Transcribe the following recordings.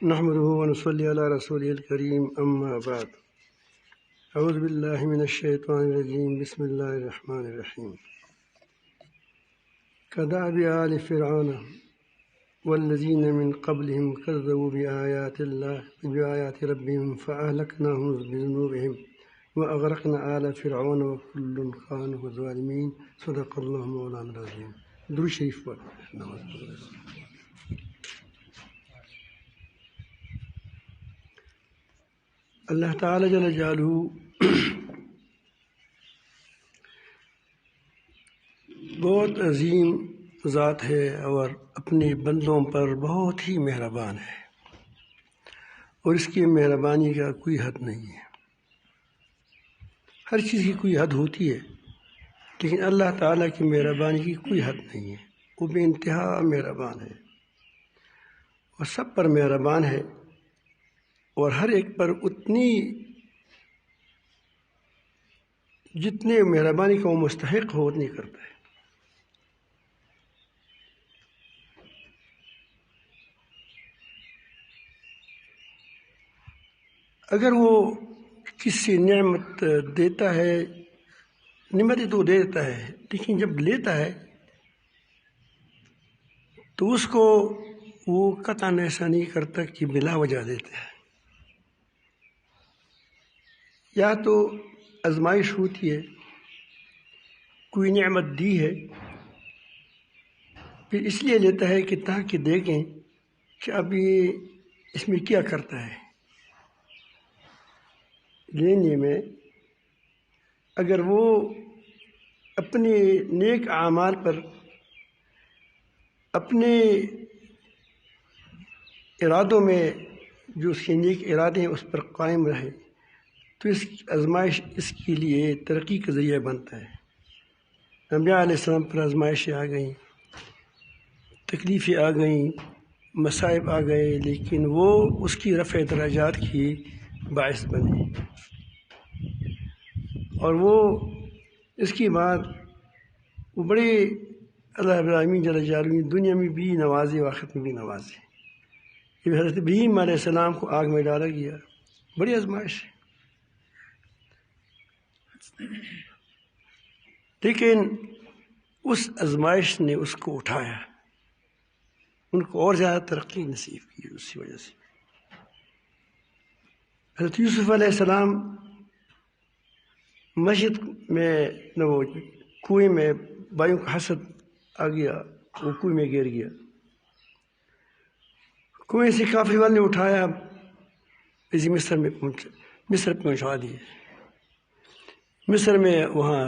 نحمده ونصلي على رسوله الكريم أما بعد أعوذ بالله من الشيطان الرجيم بسم الله الرحمن الرحيم كدأب آل فرعون والذين من قبلهم كذبوا بآيات ربهم فأهلكناهم بذنوبهم وأغرقنا آل فرعون وكل كانوا ظالمين صدق الله مولانا العظيم. درود شریف پر اللہ تعالی جل جلالہ بہت عظیم ذات ہے اور اپنے بندوں پر بہت ہی مہربان ہے، اور اس کی مہربانی کا کوئی حد نہیں ہے۔ ہر چیز کی کوئی حد ہوتی ہے، لیکن اللہ تعالیٰ کی مہربانی کی کوئی حد نہیں ہے۔ وہ بے انتہا مہربان ہے اور سب پر مہربان ہے، اور ہر ایک پر جتنے مہربانی کا وہ مستحق ہو اتنی کرتا ہے۔ اگر وہ کسی نعمت دیتا ہے، نعمت تو دیتا ہے، لیکن جب لیتا ہے تو اس کو وہ قطعاً ایسا نہیں کرتا کہ بلا وجہ دیتا ہے۔ یا تو آزمائش ہوتی ہے، کوئی نعمت دی ہے، پھر اس لیے لیتا ہے کہ تاکہ دیکھیں کہ اب یہ اس میں کیا کرتا ہے۔ لینے میں اگر وہ اپنے نیک اعمال پر، اپنے ارادوں میں جو اس کے نیک ارادے ہیں اس پر قائم رہے تو اس آزمائش اس کے لیے ترقی کا ذریعہ بنتا ہے۔ انبیاء علیہ السلام پر آزمائشیں آ گئیں، تکلیفیں آ گئیں، مصائب آ گئے، لیکن وہ اس کی رفع درجات کی باعث بنے، اور وہ اس کی بعد وہ بڑے اللہ رب العالمین جل جلالہ دنیا میں بھی نوازے، آخرت میں بھی نوازے۔ یہ حضرت ابراہیم علیہ السلام کو آگ میں ڈالا گیا، بڑی آزمائش ہے، لیکن اس آزمائش نے اس کو اٹھایا، ان کو اور زیادہ ترقی نصیب کی اسی وجہ سے۔ حضرت یوسف علیہ السلام مسجد میں وہ کنویں میں بھائیوں کا حسد آ گیا، وہ کنویں میں گر گیا، کنویں سے کافی والوں نے اٹھایا، مصر میں پہنچا دیے۔ مصر میں وہاں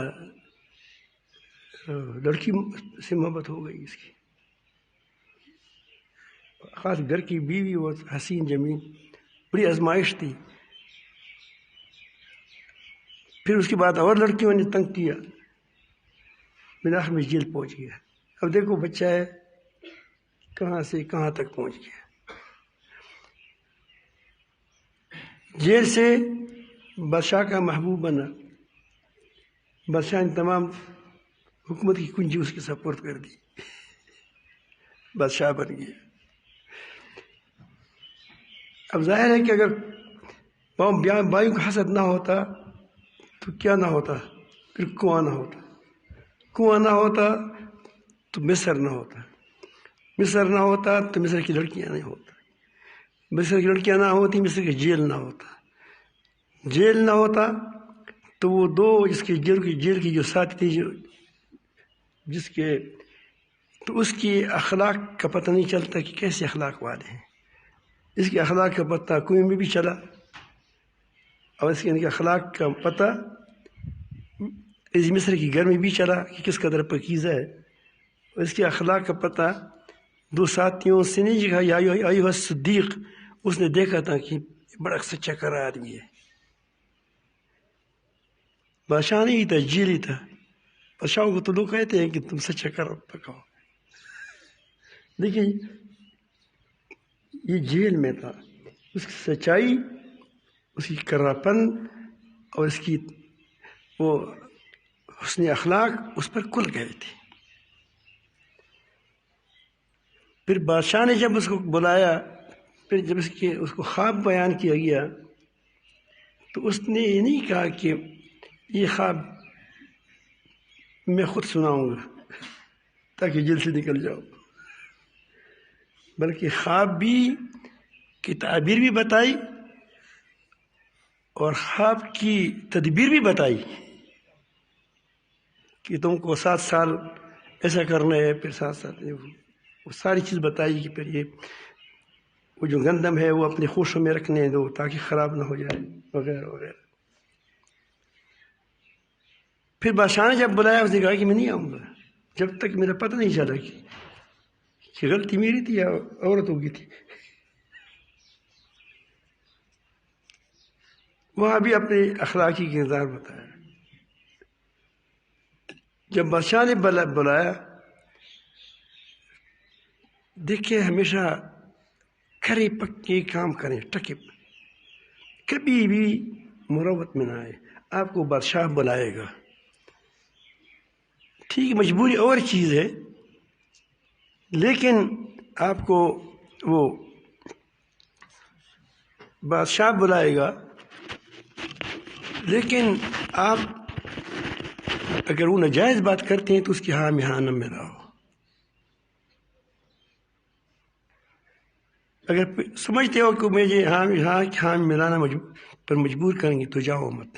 لڑکی سے محبت ہو گئی اس کی، خاص گھر کی بیوی اور حسین جمیل، بڑی آزمائش تھی۔ پھر اس کے بعد اور لڑکیوں نے تنگ کیا، بالآخر میں جیل پہنچ گیا۔ اب دیکھو بچہ ہے کہاں سے کہاں تک پہنچ گیا۔ جیل سے بادشاہ کا محبوب بنا، بادشاہ نے تمام حکومت کی کنجی اس کے سپرد کر دی، بادشاہ بن گیا۔ اب ظاہر ہے کہ اگر بھائیوں کا حسد نہ ہوتا تو کیا نہ ہوتا، پھر کنواں نہ ہوتا، کنواں نہ ہوتا تو مصر نہ ہوتا، مصر نہ ہوتا تو مصر کی لڑکیاں نہیں ہوتا، مصر کی لڑکیاں نہ ہوتی مصر کی جیل نہ ہوتا، جیل نہ ہوتا تو وہ دو جس کے جیل کی جو ساتھی تھی، جس کے تو اس کی اخلاق کا پتہ نہیں چلتا کہ کیسے اخلاق والے ہیں۔ اس کے اخلاق کا پتہ کنویں میں بھی چلا، اور اس کے اخلاق کا پتہ مصر کی گھر میں بھی چلا کہ کس قدر پاکیزہ ہے، اور اس کے اخلاق کا پتہ دو ساتھیوں سے نہیں کہا یا ایھا صدیق، اس نے دیکھا تھا کہ بڑا سچا کرا آدمی ہے۔ بادشاہ نہیں تھا، جیلی تھا۔ بادشاہوں کو تو لوگ کہتے ہیں کہ تم سچا کرا پکاؤ، لیکن یہ جیل میں تھا، اس کی سچائی، اس کی کراپن اور اس کی وہ حسن اخلاق اس پر کھل گئے تھے۔ پھر بادشاہ نے جب اس کو بلایا پھر جب اس کو خواب بیان کیا گیا تو اس نے یہ نہیں کہا کہ یہ خواب میں خود سناؤں گا تاکہ جلد سے نکل جاؤ، بلکہ خواب بھی کی تعبیر بھی بتائی اور خواب کی تدبیر بھی بتائی کہ تم کو 7 سال ایسا کرنا ہے، پھر 7 سال وہ ساری چیز بتائی کہ پھر یہ وہ جو گندم ہے وہ اپنے خوشوں میں رکھنے دو تاکہ خراب نہ ہو جائے وغیرہ وغیرہ۔ پھر بادشاہ نے جب بلایا اس نے کہا کہ میں نہیں آؤں گا جب تک میرا پتہ نہیں چلا کہ غلطی میری تھی یا عورتوں کی تھی۔ وہاں بھی اپنے اخلاقی کردار بتایا۔ جب بادشاہ نے بلایا، دیکھیں ہمیشہ کھرے پکے کام کریں، ٹکے، کبھی بھی مروت میں نہ آئے۔ آپ کو بادشاہ بلائے گا، ٹھیک مجبوری اور چیز ہے، لیکن آپ کو وہ بادشاہ بلائے گا، لیکن آپ اگر وہ ناجائز بات کرتے ہیں تو اس کی ہاں میں ہاں نہ میں رہو۔ اگر سمجھتے ہو کہ مجھے ہاں میں ملانا پر مجبور کریں گے تو جاؤ مت۔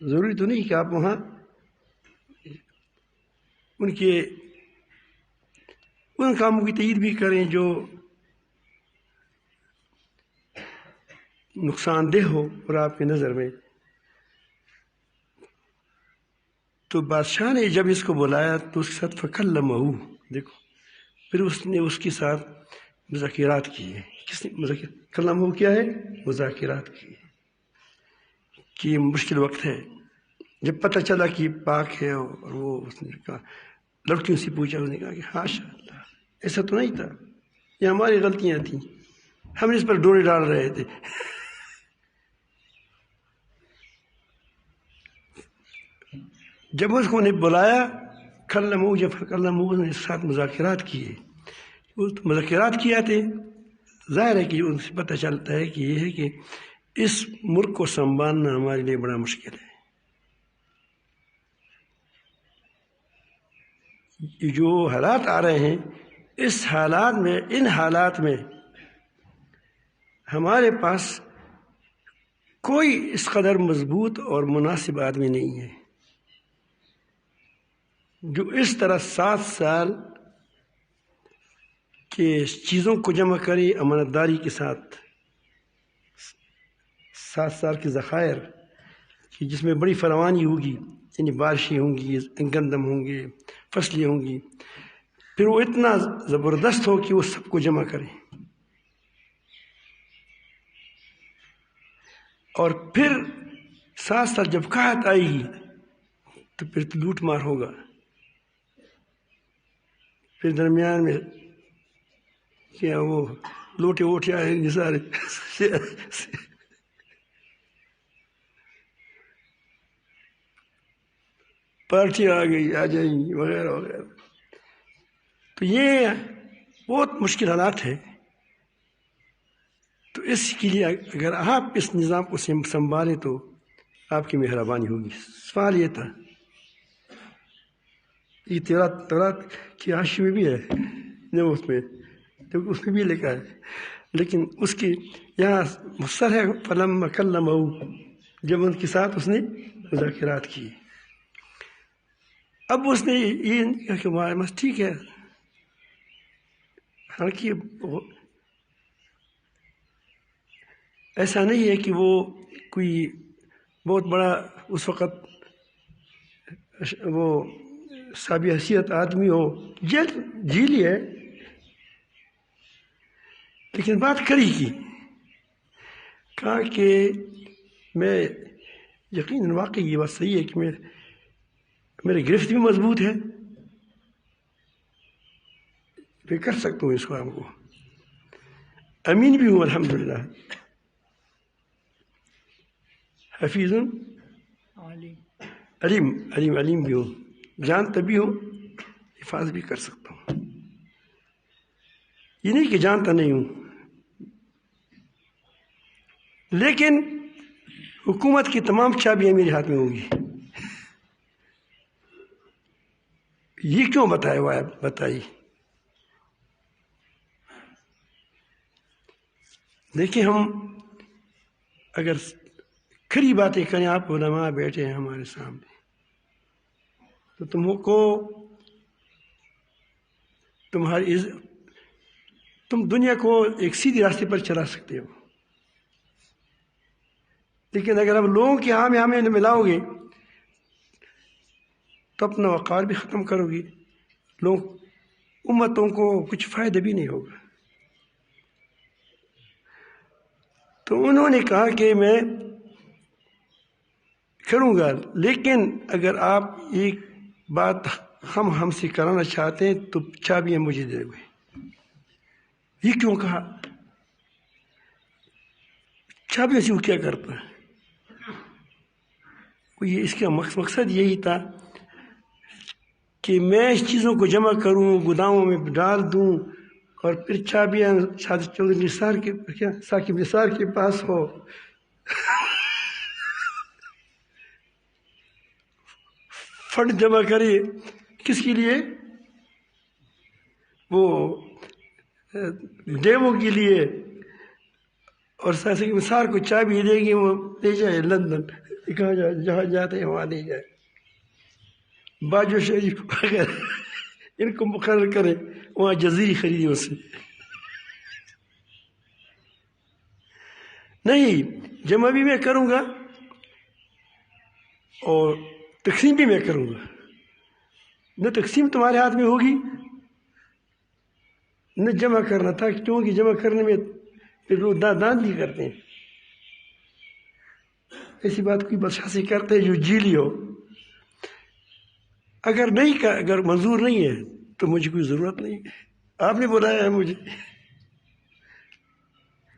ضروری تو نہیں کہ آپ وہاں ان کاموں کی تائید بھی کریں جو نقصان دہ ہو اور آپ کی نظر میں۔ تو بادشاہ نے جب اس کو بلایا تو اس کے ساتھ فکلمہ، دیکھو پھر اس نے اس کے ساتھ مذاکرات کیے۔ کس نے کلمہ کیا ہے؟ مذاکرات کیے کہ یہ مشکل وقت ہے۔ جب پتہ چلا کہ پاک ہے اور وہ اس نے کہا، لڑکیوں سے پوچھا، اس نے کہا کہ حاشا اللہ، ایسا تو نہیں تھا، یہ ہماری غلطیاں تھیں، ہم نے اس پر ڈورے ڈال رہے تھے۔ جب اس کو نے بلایا کلمہ، جب کلمہ اس نے ساتھ مذاکرات کیے، مذاکرات کیا تھے، ظاہر ہے کہ ان سے پتہ چلتا ہے کہ یہ ہے کہ اس ملک کو سنبھالنا ہمارے لیے بڑا مشکل ہے۔ جو حالات آ رہے ہیں اس حالات میں، ان حالات میں ہمارے پاس کوئی اس قدر مضبوط اور مناسب آدمی نہیں ہے جو اس طرح 7 سال کے چیزوں کو جمع کرے امانت داری کے ساتھ، 7 سال کے ذخائر کہ جس میں بڑی فراوانی ہوگی، یعنی بارشیں ہوں گی، گندم ہوں گے، فصلیں ہوں گی، پھر وہ اتنا زبردست ہو کہ وہ سب کو جمع کرے، اور پھر 7 سال جب قحط آئے گی تو پھر تو لوٹ مار ہوگا، پھر درمیان میں کیا وہ لوٹے ووٹے آئیں گے سارے، پارٹی آ گئی، آ جائیں گی وغیرہ وغیرہ۔ تو یہ بہت مشکل حالات ہے۔ تو اس کے لیے اگر آپ اس نظام کو سنبھالیں تو آپ کی مہربانی ہوگی۔ سوال یہ تھا، یہ تورات کی حاشی میں بھی ہے، اس میں اس میں بھی لکھا ہے، لیکن اس کی یہاں مصر ہے فلما کلمہ، جب ان کے ساتھ اس نے مذاکرات کی۔ اب اس نے یہ کہا کہ بس ٹھیک ہے، حالانکہ ایسا نہیں ہے کہ وہ کوئی بہت بڑا اس وقت وہ صاحب حیثیت آدمی ہو، جیلی ہے، لیکن بات کری کی، کہا کہ میں یقیناً واقعی یہ بات صحیح ہے کہ میری گرفت بھی مضبوط ہے، میں کر سکتا ہوں اس کام کو، امین بھی ہوں الحمدللہ، حفیظ علیم بھی ہوں، جانتا بھی ہوں، حفاظت بھی کر سکتا ہوں۔ یہ نہیں کہ جانتا نہیں ہوں، لیکن حکومت کی تمام چابیاں میرے ہاتھ میں ہوں گی۔ یہ کیوں بتائی؟ دیکھیں، ہم اگر کھری باتیں کریں، آپ علماء بیٹھے ہیں ہمارے سامنے، تو تم دنیا کو ایک سیدھی راستے پر چلا سکتے ہو، لیکن اگر آپ لوگوں کے ہمیں ملاؤ گے تو اپنا وقار بھی ختم کرو گی، امتوں کو کچھ فائدہ بھی نہیں ہوگا۔ تو انہوں نے کہا کہ میں کروں گا، لیکن اگر آپ ایک بات ہم سے کرانا چاہتے ہیں تو چابیاں مجھے دے گئے۔ یہ کیوں کہا؟ چابیاں سے وہ کیا کرتا ہے؟ اس کا مقصد یہی تھا کہ میں اس چیزوں کو جمع کروں، گوداموں میں ڈال دوں، اور پھر چابیاں چودھری ثاقب نثار کے پاس ہو۔ فنڈ جمع کرے کس کے لیے؟ وہ ڈیموں کے لیے، اور ثاقب نثار کو چابی دے گی، وہ لے جائے لندن، کہاں جہاں جاتے ہیں وہاں لے جائے، باجو شریف وغیرہ ان کو مقرر کرے، وہاں جزیری خریدی اس سے۔ نہیں، جمع بھی میں کروں گا اور تقسیم بھی میں کروں گا۔ نہ تقسیم تمہارے ہاتھ میں ہوگی، نہ جمع کرنا تھا، کیونکہ جمع کرنے میں پھر لوگ دان بھی کرتے ہیں۔ ایسی بات کوئی بس کرتے ہیں جو جیلی ہو۔ اگر منظور نہیں ہے تو مجھے کوئی ضرورت نہیں ہے، آپ نے بلایا ہے مجھے۔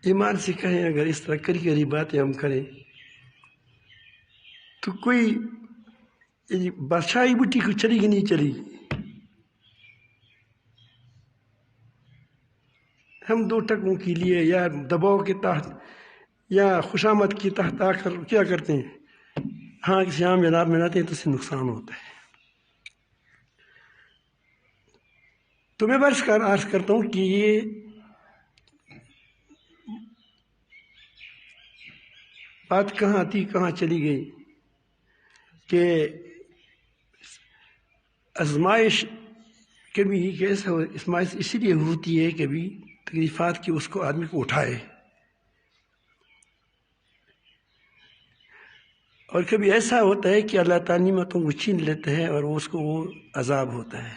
ایمان سے کہیں، اگر اس طرح کری باتیں ہم کریں تو کوئی بادشاہی بٹی کو چلی گی نہیں چلی گی۔ ہم 2 ٹکوں کے لیے یا دباؤ کے تحت یا خوشامد کے تحت آ کر کیا کرتے ہیں؟ ہاں، کسی عام جناب میں آتے ہیں تو اس سے نقصان ہوتا ہے۔ تو میں عرض کرتا ہوں کہ یہ بات کہاں تھی، کہاں چلی گئی، کہ آزمائش کبھی آزمائش اسی لیے ہوتی ہے کبھی تکلیفات کی اس کو آدمی کو اٹھائے، اور کبھی ایسا ہوتا ہے کہ اللہ تعالیٰ نعمتوں کو چھین لیتا ہے اور اس کو وہ عذاب ہوتا ہے۔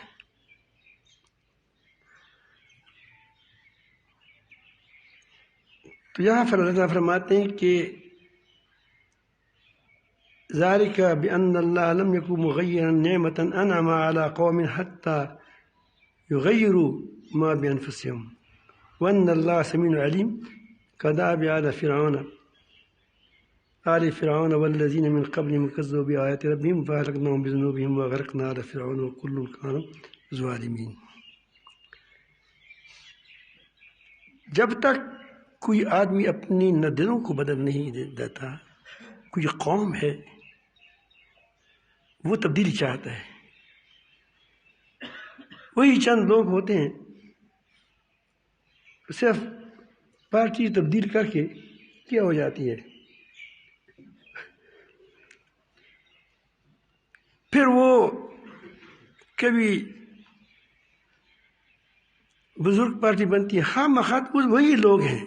تو یہاں پر اللہ فرماتے ہیں کہ ذَلِكَ بِأَنَّ اللَّهَ لَمْ يَكُنْ مُغَيِّرًا نِعْمَةً أَنْعَمَ عَلَىٰ قَوْمٍ حَتَّىٰ يُغَيِّرُوا مَا بِأَنفُسِهِمْ وَأَنَّ اللَّهَ سَمِيعٌ عَلِيمٌ كَدَأْبِ آلِ فِرْعَوْنَ وَالَّذِينَ مِن قَبْلِهِمْ كَذَّبُوا بِآيَاتِ رَبِّهِمْ فَأَهْلَكْنَاهُمْ بِذُنُوبِهِمْ وَأَغْرَقْنَا آلَ فِرْعَوْنَ وَكُلٌّ كَانُوا ظَالِمِينَ۔ جب تک کوئی آدمی اپنی دلوں کو بدل نہیں دیتا، کوئی قوم ہے وہ تبدیلی چاہتا ہے، وہی چند لوگ ہوتے ہیں صرف پارٹی تبدیل کر کے کیا ہو جاتی ہے، پھر وہ کبھی بزرگ پارٹی بنتی ہے۔ ہاں، مخاطب وہی لوگ ہیں،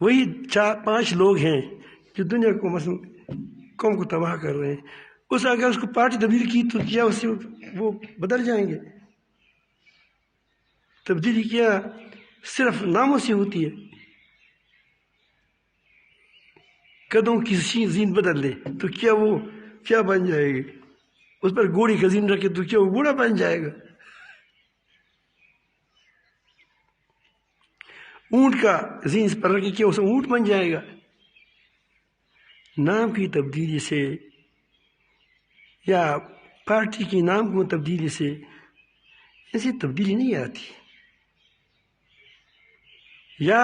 وہی 4-5 لوگ ہیں جو دنیا کو مثلا قوم کو تباہ کر رہے ہیں۔ اگر اس کو پارٹی تبدیل کی تو کیا اس سے وہ بدل جائیں گے؟ تبدیلی کیا صرف ناموں سے ہوتی ہے۔ قدوں کی زین بدل لے تو کیا وہ کیا بن جائے گی؟ اس پر گھوڑی کا زین رکھے تو کیا وہ گھوڑا بن جائے گا؟ اونٹ کا زین اس پر رکھے کیا اس اونٹ بن جائے گا؟ نام کی تبدیلی سے یا پارٹی کی نام کو تبدیلی سے ان سے تبدیلی نہیں آتی، یا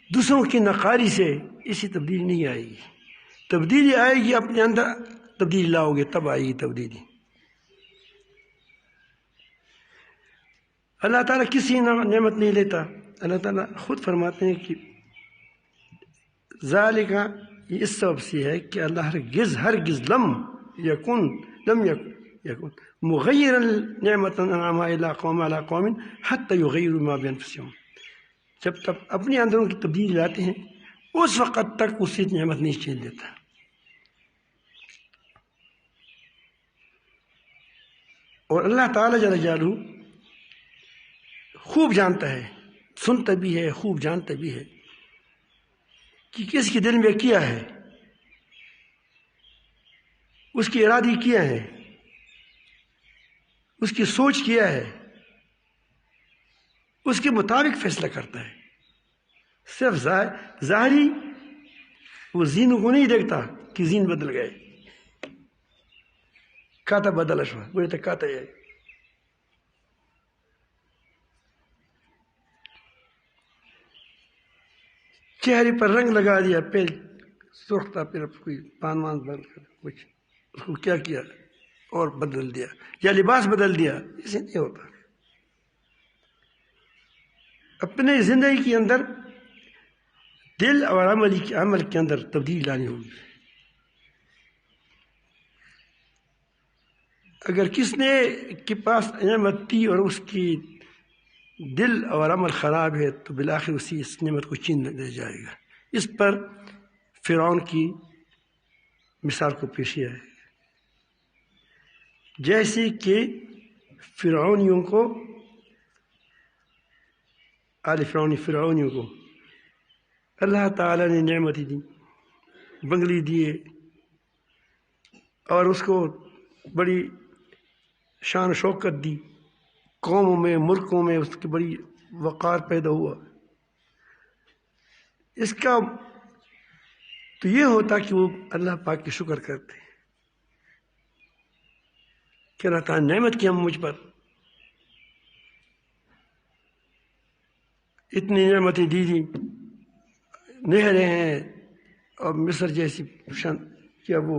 دوسروں کی نقاری سے اسی تبدیلی نہیں آئے گی۔ تبدیلی آئے گی اپنے اندر تبدیلی لاؤ گے تب آئے گی تبدیلی۔ اللہ تعالیٰ کسی نعمت نہیں لیتا، اللہ تعالیٰ خود فرماتے ہیں کہ ذالک، یہ اس سبب سے ہے کہ اللہ ہرگز لم یکن مغیرا نعمت انعمها علی قوم حتی یغیروا ما بانفسهم، جب تک اپنے اندروں کی تبدیلی لاتے ہیں اس وقت تک اسی نعمت نہیں چھین دیتا۔ اور اللہ تعالیٰ جل جلالہ خوب جانتا ہے، سنتا بھی ہے، خوب جانتا بھی ہے کہ کس کے دل میں کیا ہے، اس کی ارادی کیا ہے، اس کی سوچ کیا ہے، اس کے مطابق فیصلہ کرتا ہے۔ صرف ظاہری وہ زینوں کو نہیں دیکھتا کہ زین بدل گئے، کاتا بدل شوا بولے تو کاتا ہے، چہرے پر رنگ لگا دیا، پہلے سرخ تھا پھر کوئی پان وان بند کر کچھ اس کو کیا اور بدل دیا، یا لباس بدل دیا، اسے نہیں ہوتا۔ اپنے زندگی کے اندر دل اور عمل کے اندر تبدیلی لانی ہوگی۔ اگر کس نے کے پاس نعمت تھی اور اس کی دل اور عمل خراب ہے تو بالآخر اسی اس نعمت کو چھین لے جائے گا۔ اس پر فرعون کی مثال کو پیش کیا ہے، جیسے کہ فرعونیوں کو فرعونیوں کو اللہ تعالیٰ نے نعمتیں دی، بنگلے دیے، اور اس کو بڑی شان و شوکت دی، قوموں میں ملکوں میں اس کی بڑی وقار پیدا ہوا۔ اس کا تو یہ ہوتا کہ وہ اللہ پاک کی شکر کرتے کہ اللہ تعالیٰ نعمت کی ہم مجھ پر، اتنی نعمتیں دی، نہریں ہیں، اور مصر جیسی کیا وہ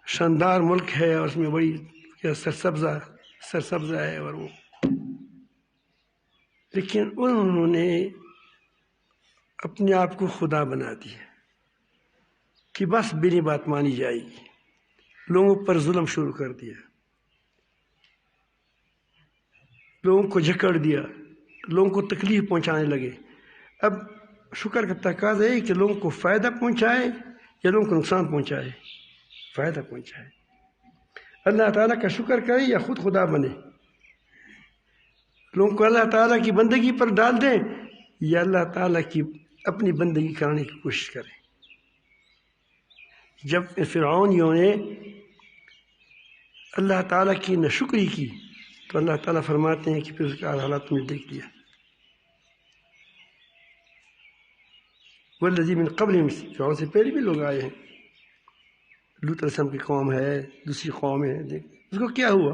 شاندار ملک ہے، اور اس میں بڑی کیا سرسبزہ ہے، اور وہ لیکن انہوں نے اپنے آپ کو خدا بنا دیا کہ بس میری بات مانی جائے گی، لوگوں پر ظلم شروع کر دیا، لوگوں کو جکڑ دیا، لوگوں کو تکلیف پہنچانے لگے۔ اب شکر کا تقاضا ہے کہ لوگوں کو فائدہ پہنچائے یا لوگوں کو نقصان پہنچائے، فائدہ پہنچائے۔ اللہ تعالیٰ کا شکر کرے یا خود خدا بنے، لوگوں کو اللہ تعالیٰ کی بندگی پر ڈال دیں یا اللہ تعالیٰ کی اپنی بندگی کرانے کی کوشش کریں۔ جب فرعونیوں نے اللہ تعالیٰ کی ناشکری کی تو اللہ تعالیٰ فرماتے ہیں کہ پھر اس کا حالات تم نے دیکھ لیا۔ والذی من قبلہم، فرعون سے پہلے بھی لوگ آئے ہیں، لوط علیہ السلام کی قوم ہے، دوسری قوم ہے، دیکھ اس کو کیا ہوا،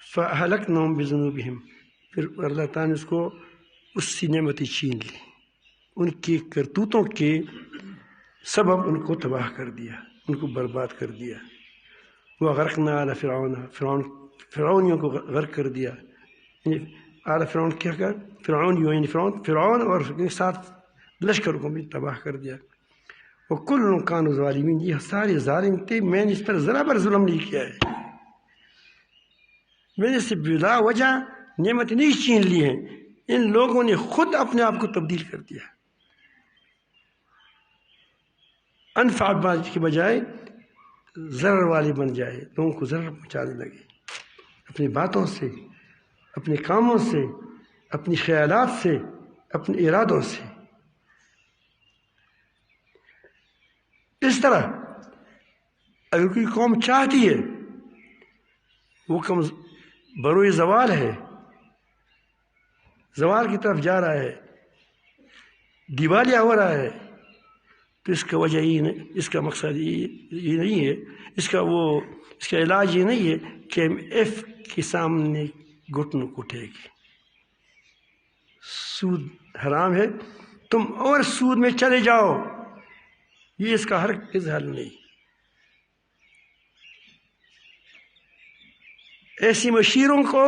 فَأَهْلَكْنَاهُمْ بِذُنُوبِهِمْ، پھر اللہ تعالیٰ نے اس کو اس سے نعمتیں چھین لی، ان کی کرتوتوں کے سبب ان کو تباہ کر دیا، ان کو برباد کر دیا۔ وَغَرَقْنَا آلَ فِرْعَوْنَ، فرعونیوں کو غرق کر دیا۔ آل فرعون کیا کر، فرعونیوں یعنی فرعون اور اس کے ساتھ لشکر کو بھی تباہ کر دیا۔ وَكُلٌّ كَانُوا ظَالِمِينَ، یہ سارے ظالم تھے، میں نے اس پر ذرا بر ظلم نہیں کیا ہے، میں نے اس سے بلا وجہ نعمت نہیں چھین لی ہیں، ان لوگوں نے خود اپنے آپ کو تبدیل کر دیا، انفع کے بجائے ضرر والے بن جائے، لوگوں کو ضرر پہنچانے لگے اپنی باتوں سے، اپنے کاموں سے، اپنی خیالات سے، اپنے ارادوں سے۔ اس طرح اگر کوئی قوم چاہتی ہے، وہ قوم بروئے زوال ہے، زوال کی طرف جا رہا ہے، دیوالیہ ہو رہا ہے، تو اس کا وجہ یہ نہیں، اس کا مقصد یہ نہیں ہے، اس کا علاج یہ نہیں ہے کہ ایف کے سامنے گھٹنوں کو ٹیک۔ سود حرام ہے، تم اور سود میں چلے جاؤ، یہ اس کا ہرگز حل نہیں۔ ایسی مشیروں کو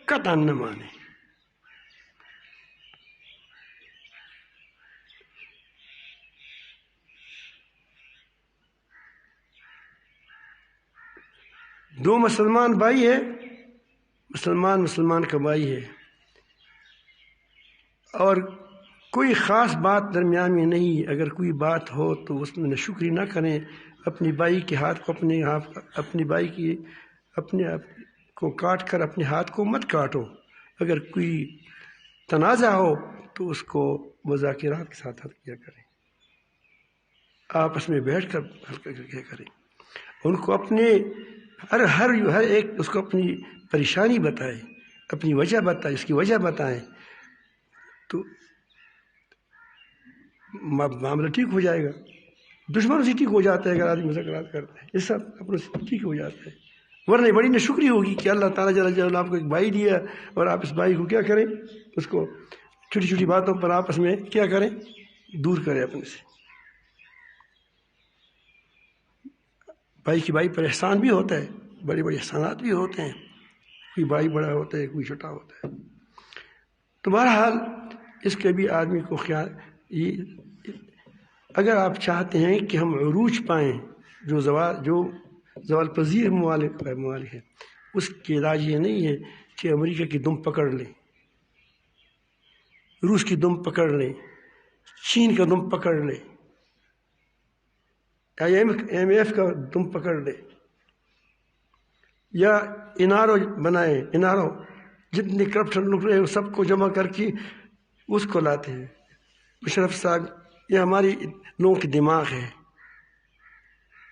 قطعاً نہ مانے۔ دو مسلمان بھائی ہے، مسلمان کا بھائی ہے، اور کوئی خاص بات درمیان میں نہیں، اگر کوئی بات ہو تو اس میں ناشکری نہ کریں، اپنے بھائی کے ہاتھ کو اپنے بھائی کی اپنے آپ کو کاٹ کر اپنے ہاتھ کو مت کاٹو۔ اگر کوئی تنازع ہو تو اس کو مذاکرات کے ساتھ حل کیا کریں، آپس میں بیٹھ کر حل کیا کریں۔ ان کو اپنے ہر ایک اس کو اپنی پریشانی بتائے، اپنی وجہ بتائے، اس کی وجہ بتائیں، تو معاملہ ٹھیک ہو جائے گا۔ دشمنوں سے ٹھیک ہو جاتا ہے اگر آدمی مذاکرات کرتا ہے، اس سب اپنے سے ٹھیک ہو جاتا ہے۔ ورنہ بڑی ناشکری ہوگی کہ اللہ تعالیٰ جل جلالہ آپ کو ایک بھائی دیا اور آپ اس بھائی کو کیا کریں، اس کو چھوٹی چھوٹی باتوں پر آپس میں کیا کریں، دور کریں اپنے سے۔ بھائی کی بھائی پر احسان بھی ہوتا ہے، بڑے بڑے احسانات بھی ہوتے ہیں، کوئی بھائی بڑا ہوتا ہے، کوئی چھوٹا ہوتا ہے۔ تو بہرحال اس کے بھی آدمی کو خیال، اگر آپ چاہتے ہیں کہ ہم عروج پائیں، جو زوال پذیر ممالک ہے، اس کے علاج یہ نہیں ہے کہ امریکہ کی دم پکڑ لیں، روس کی دم پکڑ لیں، چین کا دم پکڑ لیں، IMF کا دم پکڑ لیں، یا انارو بنائیں، انارو جتنے کرپشن لوگ رہے سب کو جمع کر کے اس کو لاتے ہیں۔ مشرف صاحب، یہ ہماری لوگوں کے دماغ ہے،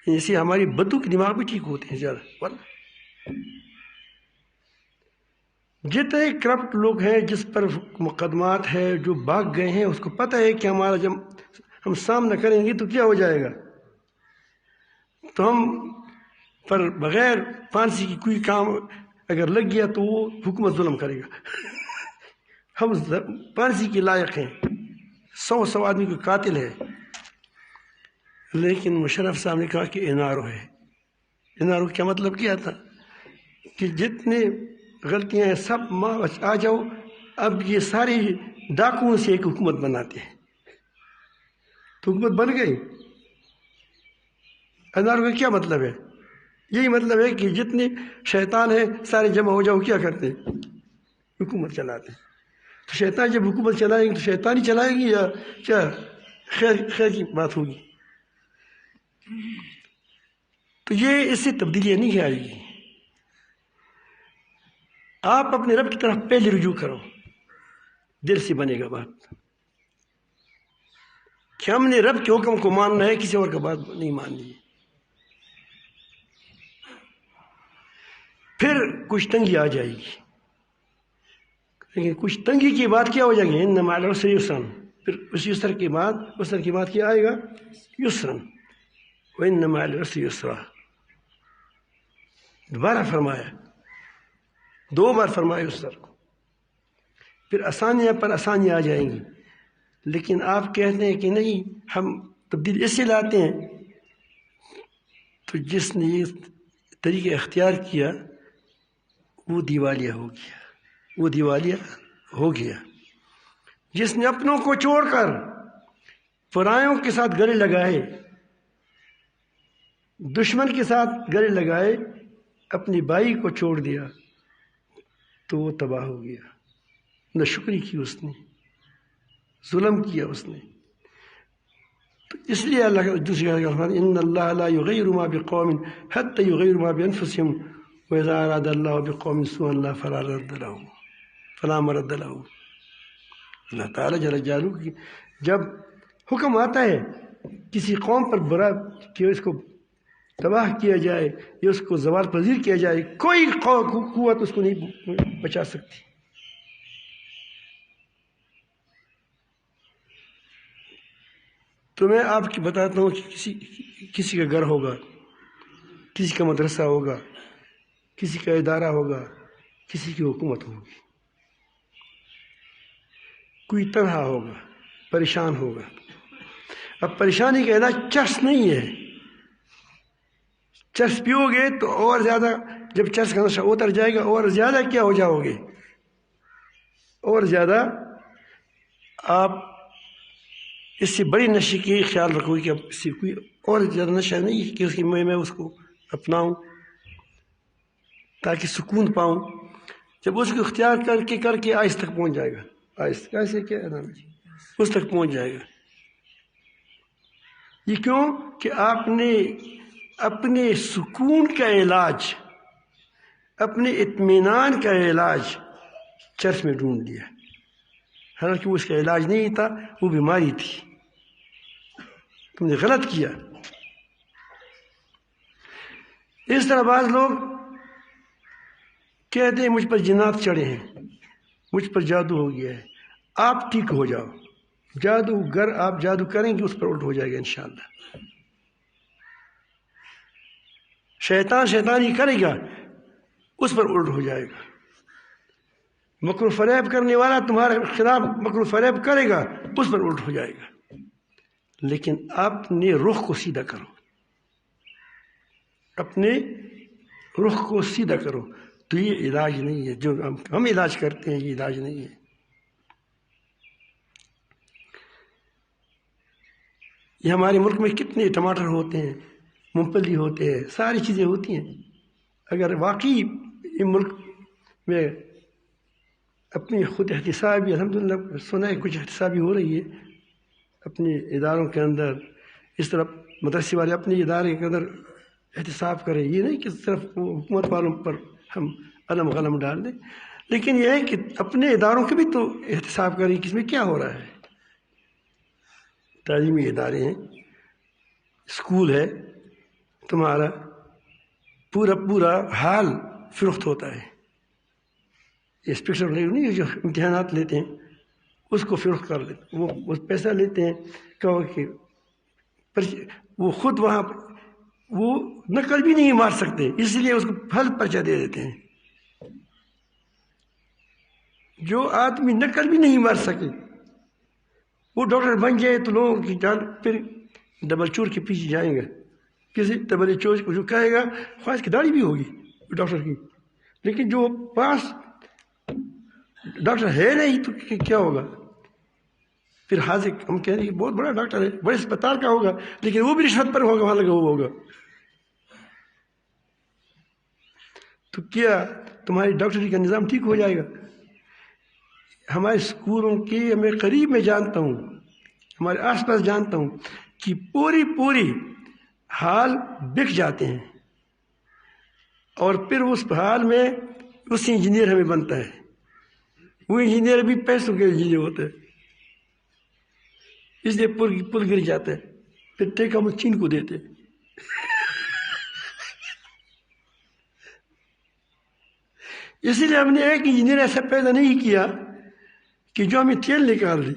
اسی ہماری بدو کے دماغ بھی ٹھیک ہوتے ہیں زیادہ۔ جتنے کرپٹ لوگ ہیں جس پر مقدمات ہے، جو بھاگ گئے ہیں، اس کو پتہ ہے کہ ہمارا جب ہم سامنا کریں گے تو کیا ہو جائے گا، تو ہم پر بغیر پھانسی کی کوئی کام اگر لگ گیا تو وہ حکومت ظلم کرے گا۔ ہم پھانسی کے لائق ہیں، 100 آدمی کو قاتل ہے، لیکن مشرف صاحب نے کہا کہ انارو ہے۔ انارو کیا مطلب کیا تھا کہ جتنے غلطیاں ہیں سب آ جاؤ، اب یہ ساری ڈاکوؤں سے ایک حکومت بناتے ہیں، تو حکومت بن گئی۔ انارو کا کیا مطلب ہے؟ یہی مطلب ہے کہ جتنے شیطان ہیں سارے جمع ہو جاؤ، کیا کرتے ہیں، حکومت چلاتے ہیں۔ تو شیطان جب حکومت چلائیں گے تو شیطان ہی چلائے گی یا کیا خیر کی بات ہوگی؟ تو یہ اس سے تبدیلی نہیں آئے گی۔ آپ اپنے رب کی طرف پہلے رجوع کرو، دل سے بنے گا بات کہ ہم نے رب کے حکم کو ماننا ہے، کسی اور کا بات نہیں ماننی ہے۔ پھر کچھ تنگی آ جائے گی، لیکن کچھ تنگی کی بات کیا ہو جائے گی، ان مع العسر یسرا، پھر اس یسر کے بعد کیا آئے گا، یسرا، وان مع العسر یسرا۔ دوبارہ فرمایا، 2 بار فرمایا یسر کو، پھر آسانیاں پر آسانیاں آ جائیں گی۔ لیکن آپ کہتے ہیں کہ نہیں ہم تبدیل اس سے لاتے ہیں، تو جس نے یہ طریقہ اختیار کیا وہ دیوالیہ ہو گیا۔ جس نے اپنوں کو چھوڑ کر پرایوں کے ساتھ گلے لگائے، دشمن کے ساتھ گلے لگائے، اپنے بھائی کو چھوڑ دیا تو وہ تباہ ہو گیا۔ ناشکری کی اس نے، ظلم کیا اس نے۔ تو اس لیے اللہ دوسری ان اللہ لا یغیر ما بقوم حتى یغیروا ما بانفسهم واذا اراد اللہ بقوم سوءا فلا مرد له۔ اللہ تعالیٰ جل جلالہ کی جب حکم آتا ہے کسی قوم پر برا کہ اس کو تباہ کیا جائے یا اس کو زوال پذیر کیا جائے، کوئی قوت اس کو نہیں بچا سکتی۔ تو میں آپ کی بتاتا ہوں کہ کسی کا گھر ہوگا، کسی کا مدرسہ ہوگا، کسی کا ادارہ ہوگا، کسی کی حکومت ہوگی، کوئی تنہا ہوگا، پریشان ہوگا۔ اب پریشانی کا علاج چرس نہیں ہے۔ چرس پیو گے تو اور زیادہ، جب چرس کا نشہ اتر جائے گا اور زیادہ کیا ہو جاؤ گے، اور زیادہ آپ اس سے بڑی نشے کی خیال رکھو گے کہ اب اس سے کوئی اور زیادہ نشہ نہیں کہ اس کی میں اس کو اپناؤں تاکہ سکون پاؤں۔ جب اس کو اختیار کر کے آہستہ تک پہنچ جائے گا، آہستہ کیسے کیا اس تک پہنچ جائے گا۔ یہ کیوں کہ آپ نے اپنے سکون کا علاج، اپنے اطمینان کا علاج چرس میں ڈھونڈ لیا، حالانکہ وہ اس کا علاج نہیں تھا، وہ بیماری تھی۔ تم نے غلط کیا۔ اس طرح بعض لوگ کہتے ہیں مجھ پر جنات چڑھے ہیں، مجھ پر جادو ہو گیا ہے۔ آپ ٹھیک ہو جاؤ، جادوگر آپ جادو کریں گے اس پر الٹ ہو جائے گا انشاءاللہ۔ شیطانی کرے گا اس پر الٹ ہو جائے گا۔ مکر و فریب کرنے والا تمہارے خلاف مکر و فریب کرے گا اس پر الٹ ہو جائے گا۔ لیکن اپنے رخ کو سیدھا کرو، اپنے رخ کو سیدھا کرو، تو یہ علاج نہیں ہے جو ہم علاج کرتے ہیں، یہ علاج نہیں ہے۔ یہ ہمارے ملک میں کتنے ٹماٹر ہوتے ہیں، مونگ پھلی ہوتے ہیں، ساری چیزیں ہوتی ہیں۔ اگر واقعی یہ ملک میں اپنی خود احتسابی، الحمدللہ سنا ہے کچھ احتسابی ہو رہی ہے اپنے اداروں کے اندر، اس طرح مدرسے والے اپنے ادارے کے اندر احتساب کریں، یہ نہیں کہ صرف حکومت والوں پر ہم علم غلم ڈال دیں، لیکن یہ ہے کہ اپنے اداروں کے بھی تو احتساب کریں کہ اس میں کیا ہو رہا ہے۔ تعلیمی ادارے ہیں، اسکول ہے، تمہارا پورا حال فروخت ہوتا ہے۔ انسپیکٹر نہیں جو امتحانات لیتے ہیں اس کو فروخت کر لیتے، وہ پیسہ لیتے ہیں کہ وہ خود وہاں وہ نقل بھی نہیں مار سکتے، اس لیے اس کو پھل پرچہ دے دیتے ہیں۔ جو آدمی نقل بھی نہیں مار سکے وہ ڈاکٹر بن جائے تو لوگوں کی جان پھر ڈبل چور کے پیچھے جائیں گے۔ کسی ڈبل چور کو جو کہے گا خواہش کی داڑھی بھی ہوگی ڈاکٹر کی، لیکن جو پاس ڈاکٹر ہے نہیں تو کیا ہوگا پھر؟ حاضر ہم کہہ رہے ہیں کہ بہت بڑا ڈاکٹر ہے، بڑے اسپتال کا ہوگا، لیکن وہ بھی رشوت پر ہوگا، وہاں لگا ہوا ہوگا۔ تو کیا تمہاری ڈاکٹری کا نظام ٹھیک ہو جائے گا؟ ہمارے اسکولوں کی میں قریب میں جانتا ہوں، ہمارے آس پاس جانتا ہوں کہ پوری حال بک جاتے ہیں، اور پھر اس حال میں اس انجینئر ہمیں بنتا ہے، وہ انجینئر بھی پیسوں کے انجینئر ہوتا ہے، اس لیے پل گر جاتا ہے، پھر ٹیکہ ہم چین کو دیتے۔ اسی لیے ہم نے ایک انجینئر ایسا پیدا نہیں کیا کہ جو ہمیں تیل نکال دے،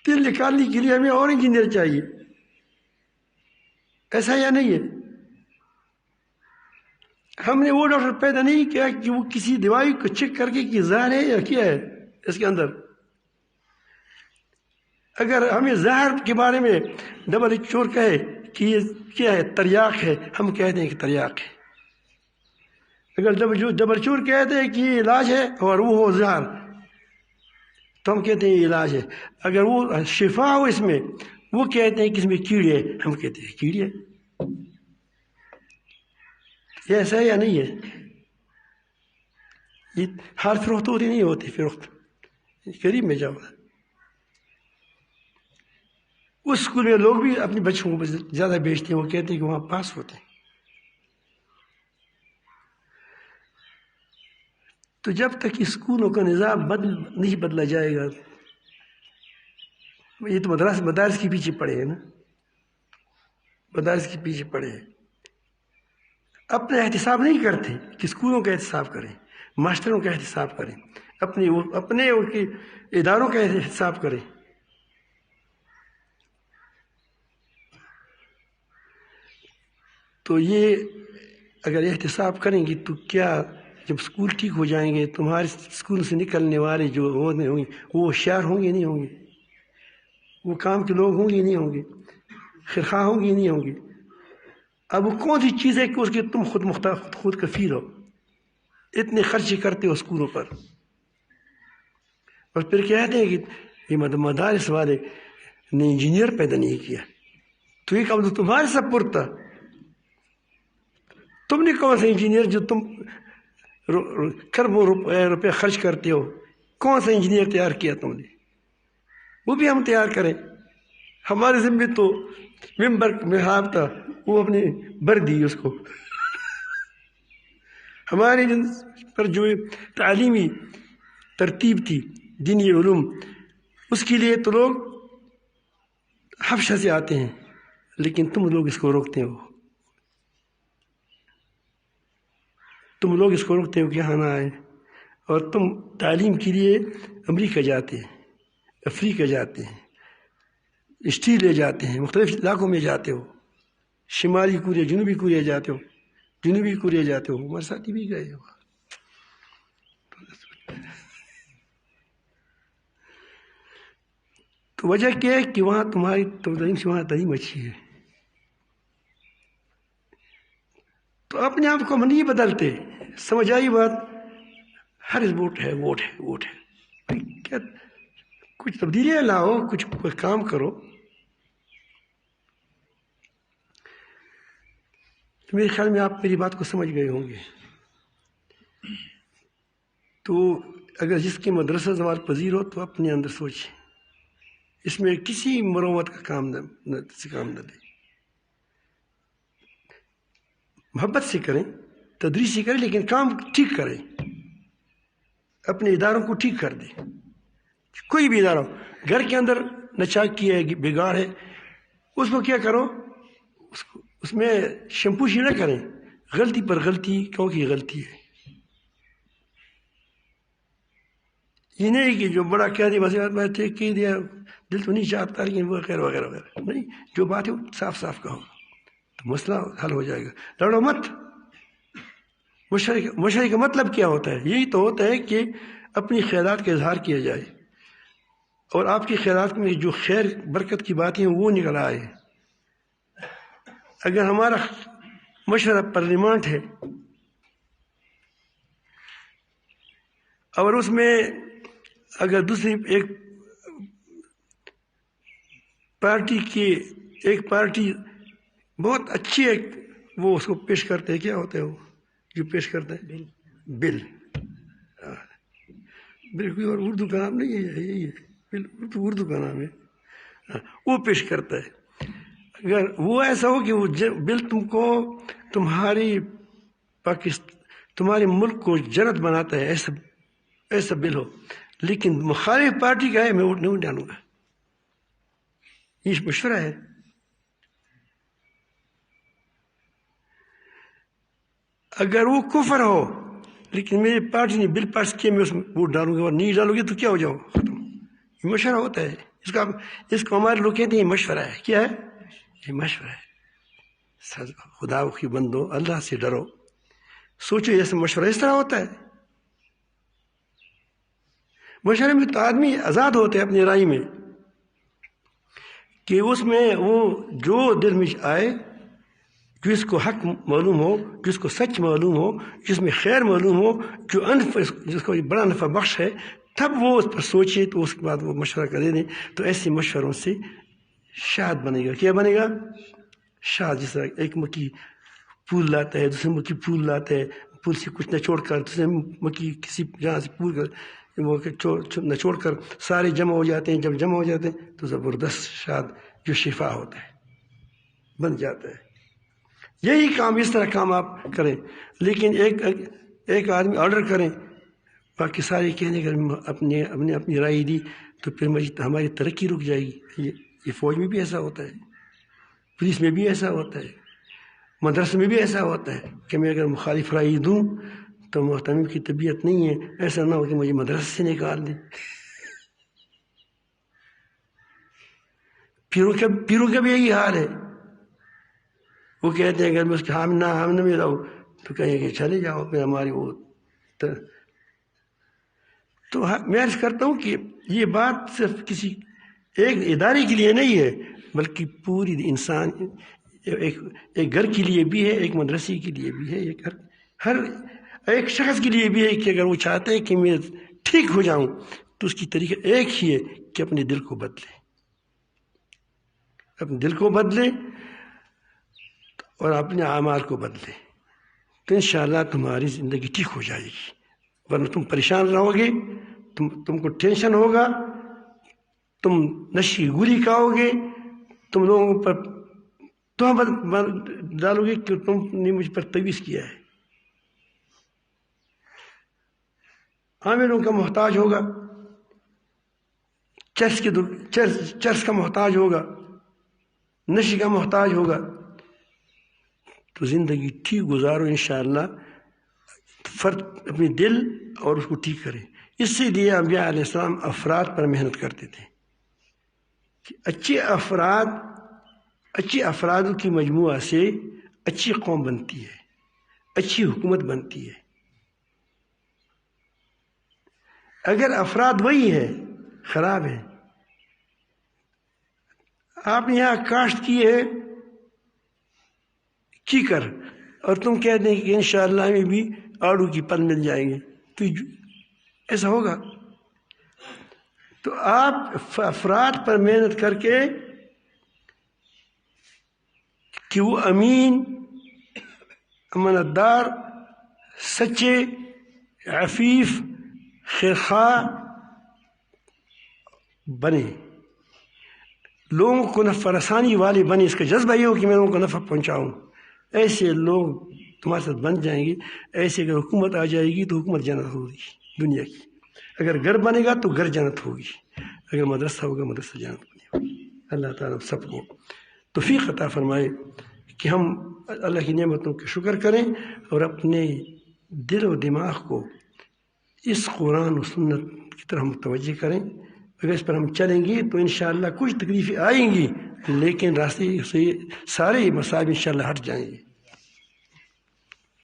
تیل نکالنے کے لیے ہمیں اور انجینئر چاہیے، ایسا یا نہیں ہے؟ ہم نے وہ ڈاکٹر پیدا نہیں کیا کہ وہ کسی دوائی کو چیک کر کے کہ زہر ہے یا کیا ہے اس کے اندر۔ اگر ہمیں زہر کے بارے میں ڈبل چور کہے کہ یہ کیا ہے، تریاق ہے، ہم کہتے ہیں کہ تریاق ہے۔ اگر ڈبل چور کہتے ہیں کہ یہ علاج ہے اور وہ ہو زہر تو ہم کہتے ہیں یہ علاج ہے۔ اگر وہ شفا ہو اس میں، وہ کہتے ہیں کہ اس میں کیڑے ہیں، ہم کہتے ہیں کیڑے ہیں۔ یہ ایسا ہے یا نہیں ہے؟ یہ ہر فروخت ہوتی نہیں ہوتی، فروخت قریب میں جاؤ، اس اسکول میں لوگ بھی اپنے بچوں کو زیادہ بیچتے ہیں، وہ کہتے ہیں کہ وہاں پاس ہوتے ہیں۔ تو جب تک اسکولوں کا نظام نہیں بدلا جائے گا، یہ تو مدارس کے پیچھے پڑے ہیں نا، مدارس کے پیچھے پڑے ہیں، اپنا احتساب نہیں کرتے کہ اسکولوں کا احتساب کریں، ماسٹروں کا احتساب کریں، اپنے ان کے اداروں کا احتساب کریں۔ تو یہ اگر احتساب کریں گے تو کیا جب اسکول ٹھیک ہو جائیں گے تمہارے اسکول سے نکلنے والے جو ہوں گے وہ ہوشیار ہوں گے نہیں ہوں گے، وہ کام کے لوگ ہوں گے نہیں ہوں گے، خیرخواہ ہوں گے نہیں ہوں گے؟ اب وہ کون سی چیز ہے کہ اس کی تم خود کفیل ہو، اتنے خرچے کرتے ہو اسکولوں پر، اور پھر کہتے ہیں کہ یہ مدارس والے نے انجینئر پیدا نہیں کیا، تو یہ کام تو تمہارے سپرد تھا، تم نے کون سا انجینئر جو تم کروڑوں روپے خرچ کرتے ہو، کون سا انجینئر تیار کیا تم نے؟ وہ بھی ہم تیار کریں، ہمارے ذمے تو ممبر محراب تھا، وہ اپنی بر دی اس کو، ہمارے پر جو تعلیمی ترتیب تھی دینی علوم اس کے لیے تو لوگ حبشہ سے آتے ہیں، لیکن تم لوگ اس کو روکتے ہو، تم لوگ اس کو روکتے ہو کہ یہاں نہ آئے، اور تم تعلیم کے لیے امریکہ جاتے ہیں، افریقہ جاتے ہیں، اسٹیلے جاتے ہیں، مختلف علاقوں میں جاتے ہو، شمالی کوریا جنوبی کوریا جاتے ہو، جنوبی کوریا جاتے ہو، ہمارے ساتھی بھی گئے ہو۔ تو وجہ کیا ہے کہ وہاں تمہاری تعلیم سے وہاں تعلیم اچھی ہے، تو اپنے آپ کو ہم نہیں بدلتے، سمجھ آئی بات؟ ہر ووٹ ہے، ووٹ ہے، ووٹ ہے، کیا کچھ تبدیلیاں لاؤ، کچھ کام کرو۔ تو میرے خیال میں آپ میری بات کو سمجھ گئے ہوں گے۔ تو اگر جس کی مدرسہ زوال پذیر ہو تو اپنے اندر سوچیں، اس میں کسی مروت کا کام نہ دیں، محبت سے کریں، تدریس سے کریں، لیکن کام ٹھیک کریں، اپنے اداروں کو ٹھیک کر دیں۔ کوئی بھی ادارہ گھر کے اندر نچاکی ہے، بگاڑ ہے، اس کو کیا کرو، اس میں شمپوشی نہ کریں، غلطی پر غلطی کیونکہ غلطی ہے، یہ نہیں کہ جو بڑا کہہ دیا بس ٹھیک کہہ دیا، دل تو نہیں چاہتا لیکن وغیرہ وغیرہ وغیرہ، نہیں، جو بات ہے وہ صاف صاف کہو تو مسئلہ حل ہو جائے گا۔ لڑو مت۔ مشورے کا مطلب کیا ہوتا ہے؟ یہی تو ہوتا ہے کہ اپنی خیالات کا اظہار کیا جائے، اور آپ کی خیالات میں جو خیر برکت کی باتیں ہیں وہ نکل آئے۔ اگر ہمارا مشورہ پارلیمنٹ ہے اور اس میں اگر دوسری ایک پارٹی بہت اچھی ہے، وہ اس کو پیش کرتے ہیں، کیا ہوتا ہے وہ جو پیش کرتا ہے؟ بل۔ بالکل، اور اردو کا نام نہیں ہے، یہی ہے بل، اردو کا نام ہے، وہ پیش کرتا ہے۔ اگر وہ ایسا ہو کہ وہ بل تم کو تمہارے ملک کو جنت بناتا ہے، ایسا بل ہو، لیکن مخالف پارٹی کا ہے، میں ووٹ نہیں ڈالوں گا، یہ مشورہ ہے۔ اگر وہ کفر ہو لیکن میری پارٹی نے بل پاس کیا، میں اس میں ووٹ ڈالوں گا، اور نہیں ڈالوں گی تو کیا ہو جاؤ، ختم۔ یہ مشورہ ہوتا ہے، اس کو ہمارے لوگ کہتے ہیں یہ مشورہ ہے۔ کیا ہے یہ؟ مشورہ ہے۔ خدا کی بندو، اللہ سے ڈرو، سوچو یہ مشورہ اس طرح ہوتا ہے؟ مشورے میں تو آدمی آزاد ہوتے ہیں اپنی رائے میں، کہ اس میں وہ جو دل میں آئے، جس کو حق معلوم ہو، جس کو سچ معلوم ہو، جس میں خیر معلوم ہو، جس کو بڑا نفع بخش ہے، تب وہ اس پر سوچے، تو اس کے بعد وہ مشورہ کر دیں۔ تو ایسے مشوروں سے شہد بنے گا۔ کیا بنے گا؟ شہد۔ جس طرح ایک مکھی پھول لاتا ہے، دوسرے مکھی پھول لاتا ہے، پھول سے کچھ نچوڑ کر، دوسرے مکھی کسی جہاں سے پھول کر نچوڑ کر سارے جمع ہو جاتے ہیں، جب جمع ہو جاتے ہیں تو زبردست شہد جو شفا ہوتا ہے بن جاتا ہے۔ یہی کام، اس طرح کام آپ کریں، لیکن ایک آدمی آرڈر کریں، باقی سارے کہنے کا اپنی رائے دی، تو پھر ہماری ترقی رک جائے گی۔ یہ فوج میں بھی ایسا ہوتا ہے، پولیس میں بھی ایسا ہوتا ہے، مدرسے میں بھی ایسا ہوتا ہے کہ میں اگر مخالف رائے دوں تو محتمم کی طبیعت نہیں ہے، ایسا نہ ہو کہ مجھے مدرسے سے نکال دیں۔ پیروں کا بھی یہی حال ہے، وہ کہتے ہیں اگر میں اس کے ہم نہ بھی رہو تو کہیں کہ چلے جاؤ پھر ہماری وہ تو میں عرض کرتا ہوں کہ یہ بات صرف کسی ایک ادارے کے لیے نہیں ہے، بلکہ پوری انسان ایک گھر کے لیے بھی ہے، ایک مدرسے کے لیے بھی ہے، ہر ایک شخص کے لیے بھی ہے کہ اگر وہ چاہتے ہیں کہ میں ٹھیک ہو جاؤں تو اس کی طریقہ ایک ہی ہے کہ اپنے دل کو بدلے، اپنے دل کو بدلے اور اپنے اعمال کو بدلے، تو انشاءاللہ تمہاری زندگی ٹھیک ہو جائے گی، ورنہ تم پریشان رہو گے، تم کو ٹینشن ہوگا، تم نشی گولی کھاؤ گے، تم لوگوں پر تہمت ڈالو گے کہ تم نے مجھ پر تویز کیا ہے، عاملوں کا محتاج ہوگا، چرس کا محتاج ہوگا، نشے کا محتاج ہوگا، تو زندگی ٹھیک گزارو انشاءاللہ۔ فرد اپنے دل اور اس کو ٹھیک کرے، اسی لیے انبیاء علیہ السلام افراد پر محنت کرتے تھے کہ اچھی افراد کی مجموعہ سے اچھی قوم بنتی ہے، اچھی حکومت بنتی ہے۔ اگر افراد وہی ہے خراب ہے، آپ نے یہاں کاشت کی ہے کیکر اور تم کہتے ہیں کہ انشاءاللہ ہمیں بھی آڑو کی پن مل جائیں گے، تو ایسا ہوگا؟ تو آپ افراد پر محنت کر کے کہ وہ امین، امانت دار، سچے، عفیف، خیرخواہ بنے، لوگوں کو نفع رسانی والے بنے، اس کا جذبہ یہ ہو کہ میں لوگوں کو نفع پہنچاؤں، ایسے لوگ تمہارے ساتھ بن جائیں گے۔ ایسے اگر حکومت آ جائے گی تو حکومت جنت ہوگی دنیا کی، اگر گھر بنے گا تو گھر جنت ہوگی، اگر مدرسہ ہوگا مدرسہ جنت بنے ہوگی۔ اللہ تعالیٰ سب کو توفیق عطا فرمائے کہ ہم اللہ کی نعمتوں کا شکر کریں اور اپنے دل و دماغ کو اس قرآن و سنت کی طرح متوجہ کریں۔ اگر اس پر ہم چلیں گے تو انشاءاللہ کچھ تکلیفیں آئیں گی، لیکن راستے سے سارے مصائب انشاءاللہ ہٹ جائیں گے۔